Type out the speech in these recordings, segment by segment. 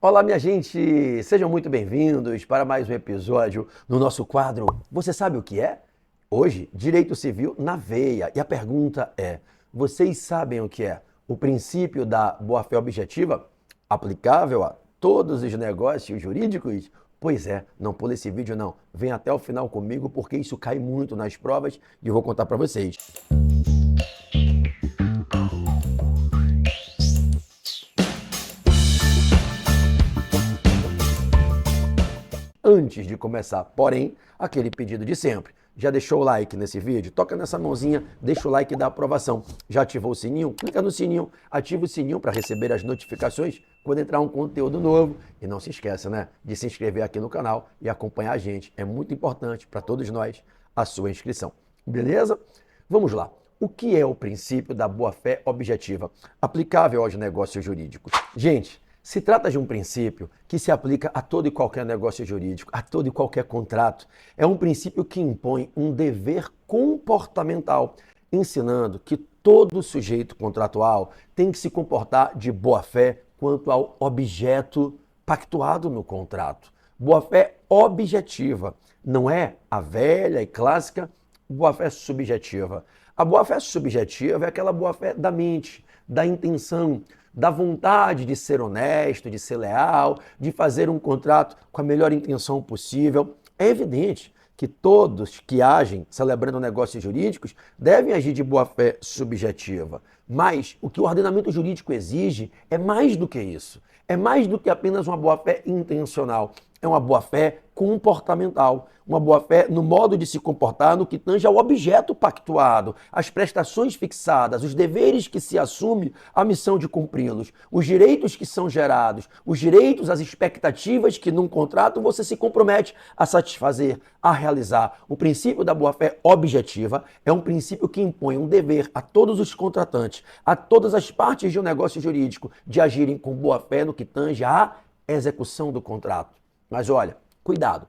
Olá, minha gente! Sejam muito bem-vindos para mais um episódio no nosso quadro Você Sabe o que é? Hoje, Direito Civil na Veia. E a pergunta é: vocês sabem o que é o princípio da boa-fé objetiva aplicável a todos os negócios jurídicos? Pois é, não pula esse vídeo não. Vem até o final comigo porque isso cai muito nas provas e eu vou contar para vocês. Antes de começar, porém, aquele pedido de sempre. Já deixou o like nesse vídeo? Toca nessa mãozinha, deixa o like da aprovação. Já ativou o sininho? Clica no sininho, ativa o sininho para receber as notificações quando entrar um conteúdo novo. E não se esqueça, né, de se inscrever aqui no canal e acompanhar a gente. É muito importante para todos nós a sua inscrição. Beleza? Vamos lá. O que é o princípio da boa-fé objetiva aplicável aos negócios jurídicos? Gente, se trata de um princípio que se aplica a todo e qualquer negócio jurídico, a todo e qualquer contrato. É um princípio que impõe um dever comportamental, ensinando que todo sujeito contratual tem que se comportar de boa-fé quanto ao objeto pactuado no contrato. Boa-fé objetiva, não é a velha e clássica boa-fé subjetiva. A boa-fé subjetiva é aquela boa-fé da mente, da intenção, da vontade de ser honesto, de ser leal, de fazer um contrato com a melhor intenção possível. É evidente que todos que agem celebrando negócios jurídicos devem agir de boa-fé subjetiva. Mas o que o ordenamento jurídico exige é mais do que isso. É mais do que apenas uma boa-fé intencional. É uma boa-fé comportamental, uma boa-fé no modo de se comportar no que tange ao objeto pactuado, as prestações fixadas, os deveres que se assume, a missão de cumpri-los, os direitos que são gerados, os direitos, as expectativas que num contrato você se compromete a satisfazer, a realizar. O princípio da boa-fé objetiva é um princípio que impõe um dever a todos os contratantes, a todas as partes de um negócio jurídico, de agirem com boa-fé no que tange à execução do contrato. Mas olha, cuidado.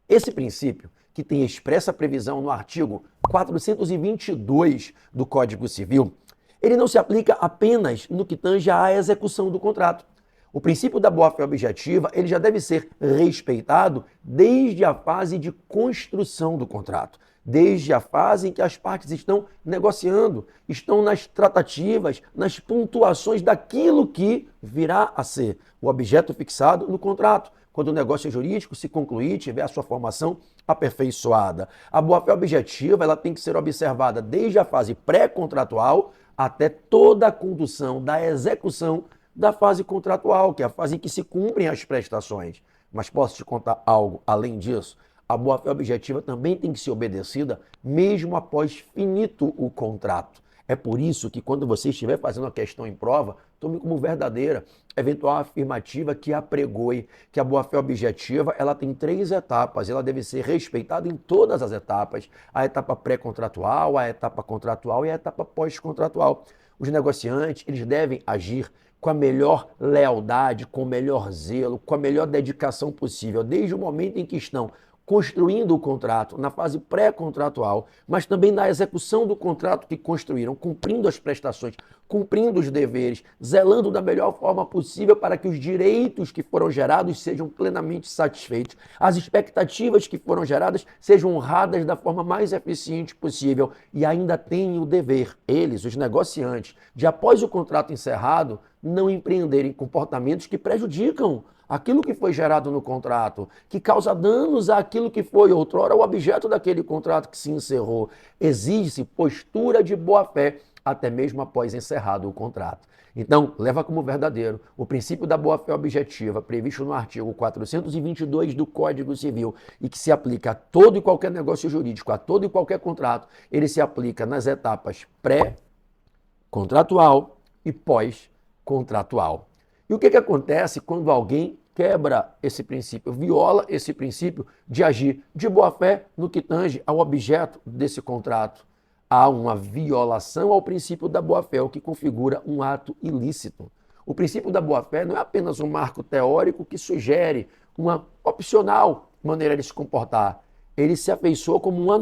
Esse princípio, que tem expressa previsão no artigo 422 do Código Civil, ele não se aplica apenas no que tange à execução do contrato. O princípio da boa-fé objetiva, ele já deve ser respeitado desde a fase de construção do contrato, desde a fase em que as partes estão negociando, estão nas tratativas, nas pontuações daquilo que virá a ser o objeto fixado no contrato, quando o negócio jurídico se concluir e tiver a sua formação aperfeiçoada. A boa-fé objetiva, ela tem que ser observada desde a fase pré-contratual até toda a condução da execução da fase contratual, que é a fase em que se cumprem as prestações. Mas posso te contar algo além disso? A boa-fé objetiva também tem que ser obedecida mesmo após finito o contrato. É por isso que quando você estiver fazendo a questão em prova, tome como verdadeira eventual afirmativa que apregoe que a boa-fé objetiva, ela tem 3 etapas, ela deve ser respeitada em todas as etapas, a etapa pré-contratual, a etapa contratual e a etapa pós-contratual. Os negociantes, eles devem agir com a melhor lealdade, com o melhor zelo, com a melhor dedicação possível, desde o momento em que estão construindo o contrato, na fase pré-contratual, mas também na execução do contrato que construíram, cumprindo as prestações, cumprindo os deveres, zelando da melhor forma possível para que os direitos que foram gerados sejam plenamente satisfeitos, as expectativas que foram geradas sejam honradas da forma mais eficiente possível e ainda têm o dever, eles, os negociantes, de após o contrato encerrado, não empreenderem comportamentos que prejudicam aquilo que foi gerado no contrato, que causa danos àquilo que foi outrora o objeto daquele contrato que se encerrou. Exige-se postura de boa-fé até mesmo após encerrado o contrato. Então, leva como verdadeiro o princípio da boa-fé objetiva previsto no artigo 422 do Código Civil e que se aplica a todo e qualquer negócio jurídico, a todo e qualquer contrato. Ele se aplica nas etapas pré-contratual e pós-contratual. E o que acontece quando alguém quebra esse princípio, viola esse princípio de agir de boa-fé no que tange ao objeto desse contrato? Há uma violação ao princípio da boa-fé, o que configura um ato ilícito. O princípio da boa-fé não é apenas um marco teórico que sugere uma opcional maneira de se comportar. Ele se afeiçoa como uma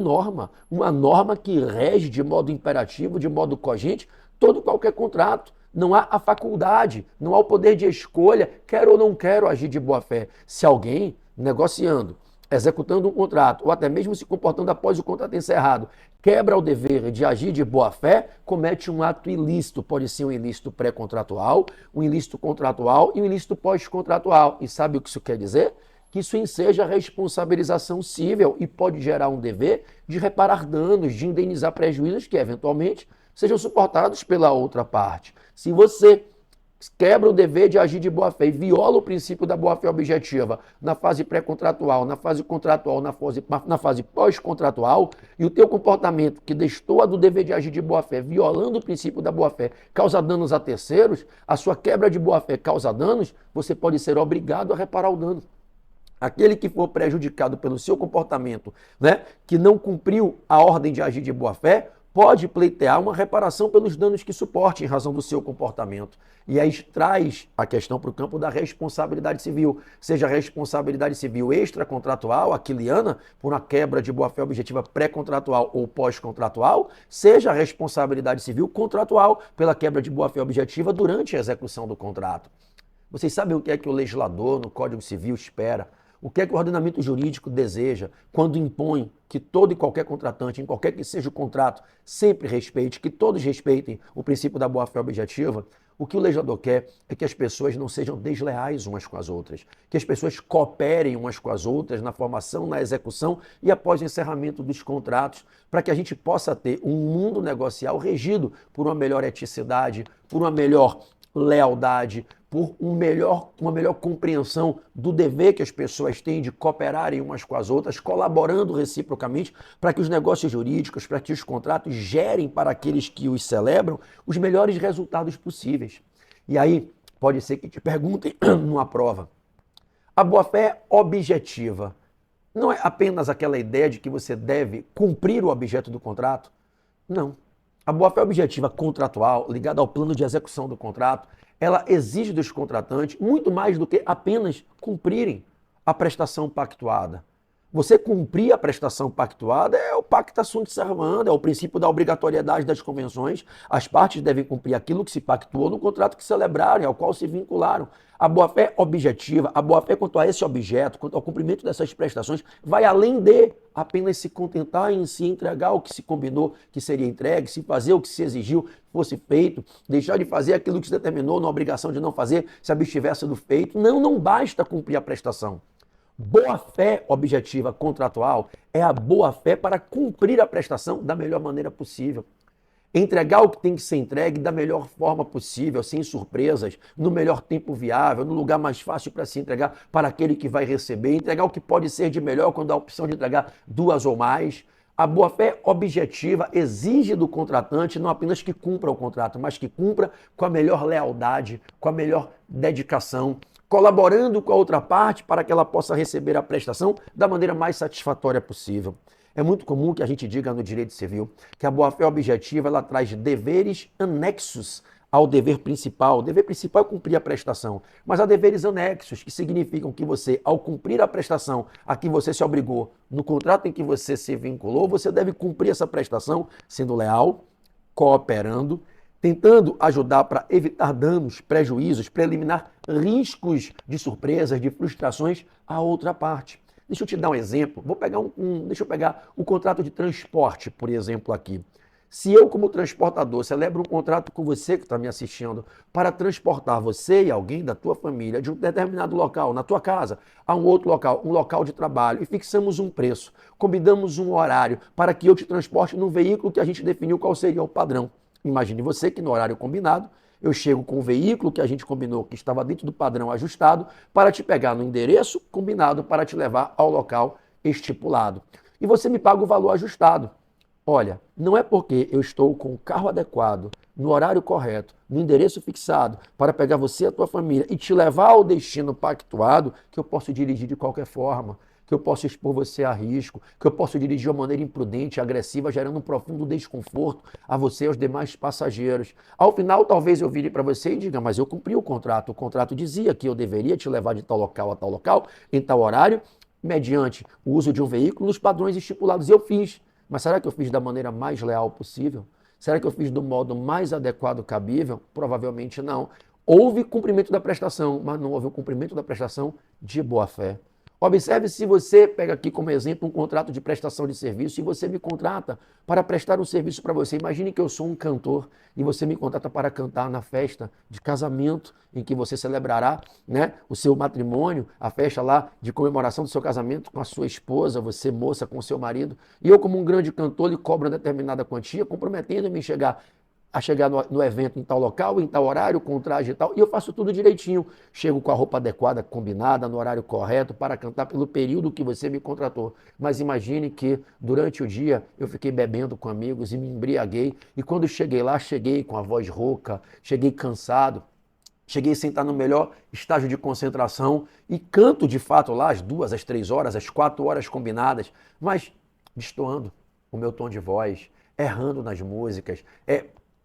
norma que rege de modo imperativo, de modo cogente, todo e qualquer contrato. Não há a faculdade, não há o poder de escolha, quero ou não quero agir de boa fé. Se alguém negociando, executando um contrato, ou até mesmo se comportando após o contrato encerrado, quebra o dever de agir de boa fé, comete um ato ilícito. Pode ser um ilícito pré-contratual, um ilícito contratual e um ilícito pós-contratual. E sabe o que isso quer dizer? Que isso enseja responsabilização civil e pode gerar um dever de reparar danos, de indenizar prejuízos que, eventualmente, sejam suportados pela outra parte. Se você quebra o dever de agir de boa-fé e viola o princípio da boa-fé objetiva na fase pré-contratual, na fase contratual, na fase pós-contratual, e o teu comportamento que destoa do dever de agir de boa-fé, violando o princípio da boa-fé, causa danos a terceiros, a sua quebra de boa-fé causa danos, você pode ser obrigado a reparar o dano. Aquele que for prejudicado pelo seu comportamento, né, que não cumpriu a ordem de agir de boa-fé, pode pleitear uma reparação pelos danos que suporte em razão do seu comportamento. E aí traz a questão para o campo da responsabilidade civil, seja a responsabilidade civil extracontratual, aquiliana, por uma quebra de boa-fé objetiva pré-contratual ou pós-contratual, seja a responsabilidade civil contratual pela quebra de boa-fé objetiva durante a execução do contrato. Vocês sabem o que é que o legislador no Código Civil espera? O que é que o ordenamento jurídico deseja quando impõe que todo e qualquer contratante, em qualquer que seja o contrato, sempre respeite, que todos respeitem o princípio da boa-fé objetiva? O que o legislador quer é que as pessoas não sejam desleais umas com as outras, que as pessoas cooperem umas com as outras na formação, na execução e após o encerramento dos contratos, para que a gente possa ter um mundo negocial regido por uma melhor eticidade, por uma melhor lealdade, por uma melhor compreensão do dever que as pessoas têm de cooperarem umas com as outras, colaborando reciprocamente para que os negócios jurídicos, para que os contratos gerem para aqueles que os celebram os melhores resultados possíveis. E aí, pode ser que te perguntem numa prova, a boa-fé objetiva não é apenas aquela ideia de que você deve cumprir o objeto do contrato? Não. A boa-fé objetiva contratual, ligada ao plano de execução do contrato, ela exige dos contratantes muito mais do que apenas cumprirem a prestação pactuada. Você cumprir a prestação pactuada é o pacta sunt servanda, é o princípio da obrigatoriedade das convenções. As partes devem cumprir aquilo que se pactuou no contrato que celebraram, ao qual se vincularam. A boa-fé objetiva, a boa-fé quanto a esse objeto, quanto ao cumprimento dessas prestações, vai além de apenas se contentar em se entregar o que se combinou que seria entregue, se fazer o que se exigiu fosse feito, deixar de fazer aquilo que se determinou na obrigação de não fazer, se abstivesse do feito. Não, não basta cumprir a prestação. Boa-fé objetiva contratual é a boa-fé para cumprir a prestação da melhor maneira possível. Entregar o que tem que ser entregue da melhor forma possível, sem surpresas, no melhor tempo viável, no lugar mais fácil para se entregar para aquele que vai receber, entregar o que pode ser de melhor quando há a opção de entregar duas ou mais. A boa-fé objetiva exige do contratante não apenas que cumpra o contrato, mas que cumpra com a melhor lealdade, com a melhor dedicação, colaborando com a outra parte para que ela possa receber a prestação da maneira mais satisfatória possível. É muito comum que a gente diga no direito civil que a boa-fé objetiva ela traz deveres anexos ao dever principal. O dever principal é cumprir a prestação, mas há deveres anexos que significam que você, ao cumprir a prestação a que você se obrigou no contrato em que você se vinculou, você deve cumprir essa prestação sendo leal, cooperando, tentando ajudar para evitar danos, prejuízos, para eliminar riscos de surpresas, de frustrações à outra parte. Deixa eu te dar um exemplo. Deixa eu pegar o contrato de transporte, por exemplo, aqui. Se eu, como transportador, celebro um contrato com você que está me assistindo para transportar você e alguém da tua família de um determinado local, na tua casa, a um outro local, um local de trabalho, e fixamos um preço, combinamos um horário para que eu te transporte num veículo que a gente definiu qual seria o padrão. Imagine você que no horário combinado, eu chego com o veículo que a gente combinou que estava dentro do padrão ajustado para te pegar no endereço combinado para te levar ao local estipulado. E você me paga o valor ajustado. Olha, não é porque eu estou com o carro adequado, no horário correto, no endereço fixado, para pegar você e a tua família e te levar ao destino pactuado, que eu posso dirigir de qualquer forma, que eu posso expor você a risco, que eu posso dirigir de uma maneira imprudente, agressiva, gerando um profundo desconforto a você e aos demais passageiros. Ao final, talvez eu vire para você e diga, mas eu cumpri o contrato dizia que eu deveria te levar de tal local a tal local, em tal horário, mediante o uso de um veículo nos padrões estipulados. Eu fiz. Mas será que eu fiz da maneira mais leal possível? Será que eu fiz do modo mais adequado cabível? Provavelmente não. Houve cumprimento da prestação, mas não houve o cumprimento da prestação de boa fé. Observe se você pega aqui como exemplo um contrato de prestação de serviço e você me contrata para prestar um serviço para você. Imagine que eu sou um cantor e você me contrata para cantar na festa de casamento em que você celebrará, né, o seu matrimônio, a festa lá de comemoração do seu casamento com a sua esposa, você moça com o seu marido. E eu, como um grande cantor, lhe cobro uma determinada quantia, comprometendo-me a chegar no evento em tal local, em tal horário, com traje e tal, e eu faço tudo direitinho. Chego com a roupa adequada, combinada, no horário correto, para cantar pelo período que você me contratou. Mas imagine que durante o dia eu fiquei bebendo com amigos e me embriaguei, e quando cheguei lá, cheguei com a voz rouca, cheguei cansado, cheguei sem estar no melhor estágio de concentração e canto de fato lá às 2, às 3 horas, às 4 horas combinadas, mas destoando o meu tom de voz, errando nas músicas,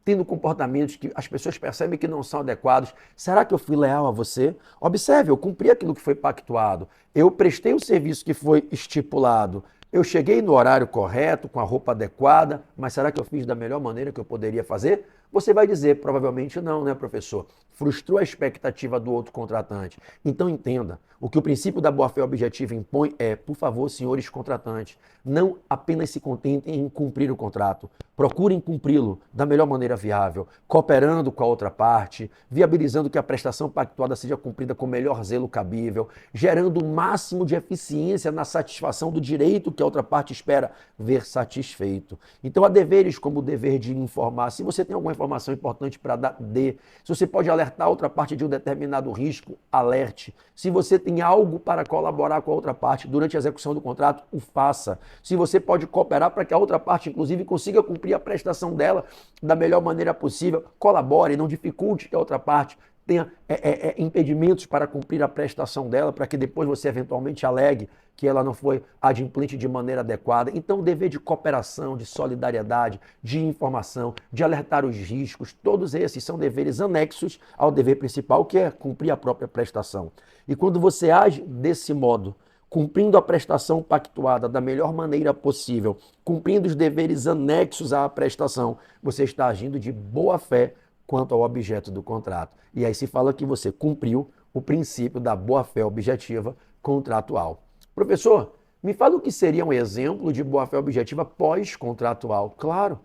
tendo comportamentos que as pessoas percebem que não são adequados. Será que eu fui leal a você? Observe, eu cumpri aquilo que foi pactuado. Eu prestei o serviço que foi estipulado. Eu cheguei no horário correto, com a roupa adequada, mas será que eu fiz da melhor maneira que eu poderia fazer? Você vai dizer, provavelmente não, né, professor? Frustrou a expectativa do outro contratante. Então entenda, o que o princípio da boa-fé objetiva impõe é, por favor, senhores contratantes, não apenas se contentem em cumprir o contrato, procurem cumpri-lo da melhor maneira viável, cooperando com a outra parte, viabilizando que a prestação pactuada seja cumprida com o melhor zelo cabível, gerando o máximo de eficiência na satisfação do direito que a outra parte espera ver satisfeito. Então há deveres como o dever de informar. Se você tem alguma informação importante para dar, dê. Se você pode alertar a outra parte de um determinado risco, alerte. Se você tem algo para colaborar com a outra parte durante a execução do contrato, o faça. Se você pode cooperar para que a outra parte, inclusive, consiga cumprir a prestação dela da melhor maneira possível, colabore, não dificulte que a outra parte tenha impedimentos para cumprir a prestação dela, para que depois você eventualmente alegue que ela não foi adimplente de maneira adequada. Então, o dever de cooperação, de solidariedade, de informação, de alertar os riscos, todos esses são deveres anexos ao dever principal, que é cumprir a própria prestação. E quando você age desse modo, cumprindo a prestação pactuada da melhor maneira possível, cumprindo os deveres anexos à prestação, você está agindo de boa fé quanto ao objeto do contrato. E aí se fala que você cumpriu o princípio da boa-fé objetiva contratual. Professor, me fala o que seria um exemplo de boa-fé objetiva pós-contratual. Claro,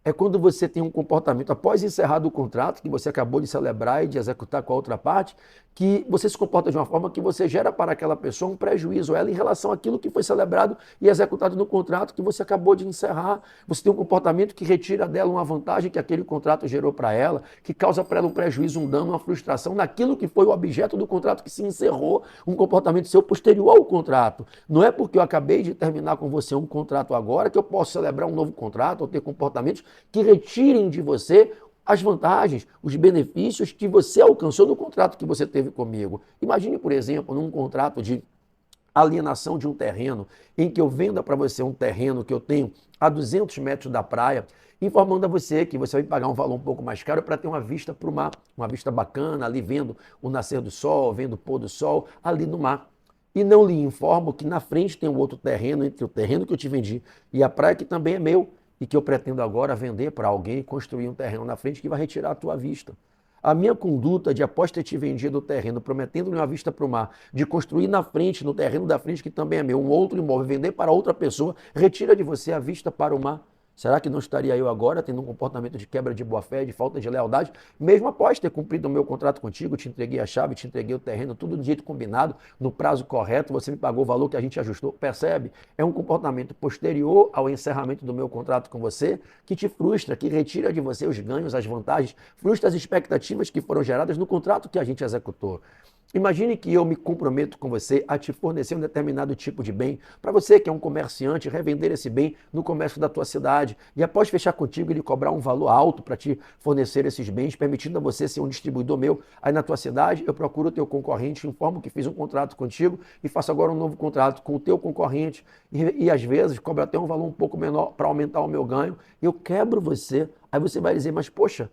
é quando você tem um comportamento após encerrado o contrato, que você acabou de celebrar e de executar com a outra parte, que você se comporta de uma forma que você gera para aquela pessoa um prejuízo, ela em relação àquilo que foi celebrado e executado no contrato que você acabou de encerrar. Você tem um comportamento que retira dela uma vantagem que aquele contrato gerou para ela, que causa para ela um prejuízo, um dano, uma frustração naquilo que foi o objeto do contrato que se encerrou, um comportamento seu posterior ao contrato. Não é porque eu acabei de terminar com você um contrato agora que eu posso celebrar um novo contrato ou ter comportamentos que retirem de você as vantagens, os benefícios que você alcançou no contrato que você teve comigo. Imagine, por exemplo, num contrato de alienação de um terreno, em que eu venda para você um terreno que eu tenho a 200 metros da praia, informando a você que você vai pagar um valor um pouco mais caro para ter uma vista para o mar, uma vista bacana, ali vendo o nascer do sol, vendo o pôr do sol, ali no mar. E não lhe informo que na frente tem um outro terreno, entre o terreno que eu te vendi e a praia que também é meu, e que eu pretendo agora vender para alguém e construir um terreno na frente que vai retirar a tua vista. A minha conduta de, após ter te vendido o terreno, prometendo-lhe uma vista para o mar, de construir na frente, no terreno da frente, que também é meu, um outro imóvel, vender para outra pessoa, retira de você a vista para o mar. Será que não estaria eu agora tendo um comportamento de quebra de boa-fé, de falta de lealdade, mesmo após ter cumprido o meu contrato contigo, te entreguei a chave, te entreguei o terreno, tudo do jeito combinado, no prazo correto, você me pagou o valor que a gente ajustou, percebe? É um comportamento posterior ao encerramento do meu contrato com você, que te frustra, que retira de você os ganhos, as vantagens, frustra as expectativas que foram geradas no contrato que a gente executou. Imagine que eu me comprometo com você a te fornecer um determinado tipo de bem, para você que é um comerciante, revender esse bem no comércio da tua cidade e após fechar contigo ele cobrar um valor alto para te fornecer esses bens, permitindo a você ser um distribuidor meu aí na tua cidade, eu procuro o teu concorrente, informo que fiz um contrato contigo e faço agora um novo contrato com o teu concorrente e às vezes cobro até um valor um pouco menor para aumentar o meu ganho, eu quebro você, aí você vai dizer, mas poxa,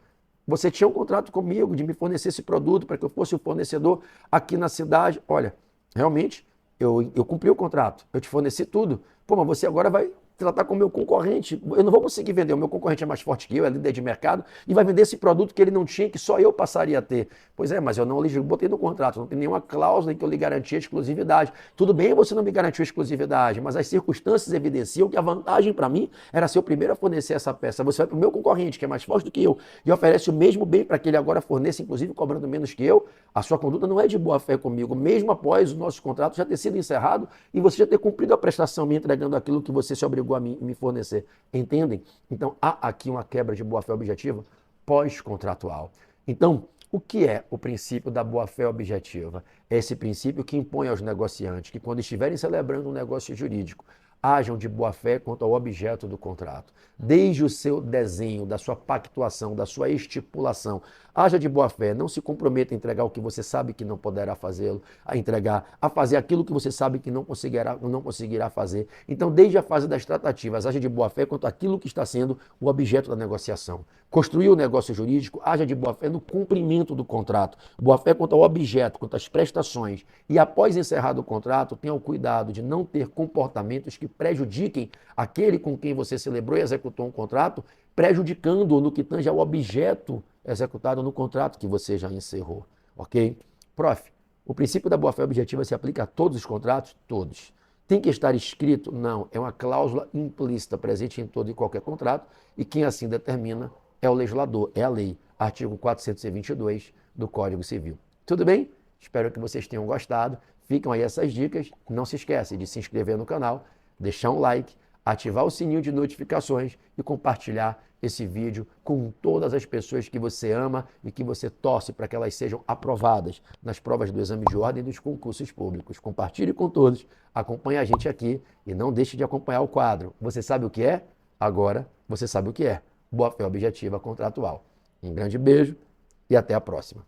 você tinha um contrato comigo de me fornecer esse produto para que eu fosse o fornecedor aqui na cidade. Olha, realmente, eu cumpri o contrato, eu te forneci tudo. Pô, mas você agora vai tratar como meu concorrente. Eu não vou conseguir vender, o meu concorrente é mais forte que eu, é líder de mercado, e vai vender esse produto que ele não tinha, que só eu passaria a ter. Pois é, mas eu não botei no contrato, não tem nenhuma cláusula em que eu lhe garantia exclusividade. Tudo bem, você não me garantiu exclusividade, mas as circunstâncias evidenciam que a vantagem para mim era ser o primeiro a fornecer essa peça. Você vai para o meu concorrente, que é mais forte do que eu, e oferece o mesmo bem para que ele agora forneça, inclusive cobrando menos que eu. A sua conduta não é de boa fé comigo, mesmo após o nosso contrato já ter sido encerrado e você já ter cumprido a prestação, me entregando aquilo que você se obrigou a me fornecer. Entendem? Então, há aqui uma quebra de boa fé objetiva pós-contratual. Então, o que é o princípio da boa-fé objetiva? É esse princípio que impõe aos negociantes que, quando estiverem celebrando um negócio jurídico, hajam de boa-fé quanto ao objeto do contrato. Desde o seu desenho, da sua pactuação, da sua estipulação, haja de boa-fé, não se comprometa a entregar o que você sabe que não poderá fazê-lo, a fazer aquilo que você sabe que não conseguirá fazer. Então, desde a fase das tratativas, haja de boa-fé quanto àquilo que está sendo o objeto da negociação. Construir o negócio jurídico, haja de boa-fé no cumprimento do contrato. Boa-fé quanto ao objeto, quanto às prestações. E após encerrado o contrato, tenha o cuidado de não ter comportamentos que prejudiquem aquele com quem você celebrou e executou um contrato, prejudicando-o no que tange ao objeto executado no contrato que você já encerrou. Ok? Prof, o princípio da boa-fé objetiva se aplica a todos os contratos? Todos. Tem que estar escrito? Não. É uma cláusula implícita presente em todo e qualquer contrato e quem assim determina é o legislador, é a lei. Artigo 422 do Código Civil. Tudo bem? Espero que vocês tenham gostado. Ficam aí essas dicas. Não se esquece de se inscrever no canal, deixar um like, ativar o sininho de notificações e compartilhar esse vídeo com todas as pessoas que você ama e que você torce para que elas sejam aprovadas nas provas do exame de ordem e dos concursos públicos. Compartilhe com todos, acompanhe a gente aqui e não deixe de acompanhar o quadro. Você sabe o que é? Agora você sabe o que é. Boa-fé objetiva contratual. Um grande beijo e até a próxima.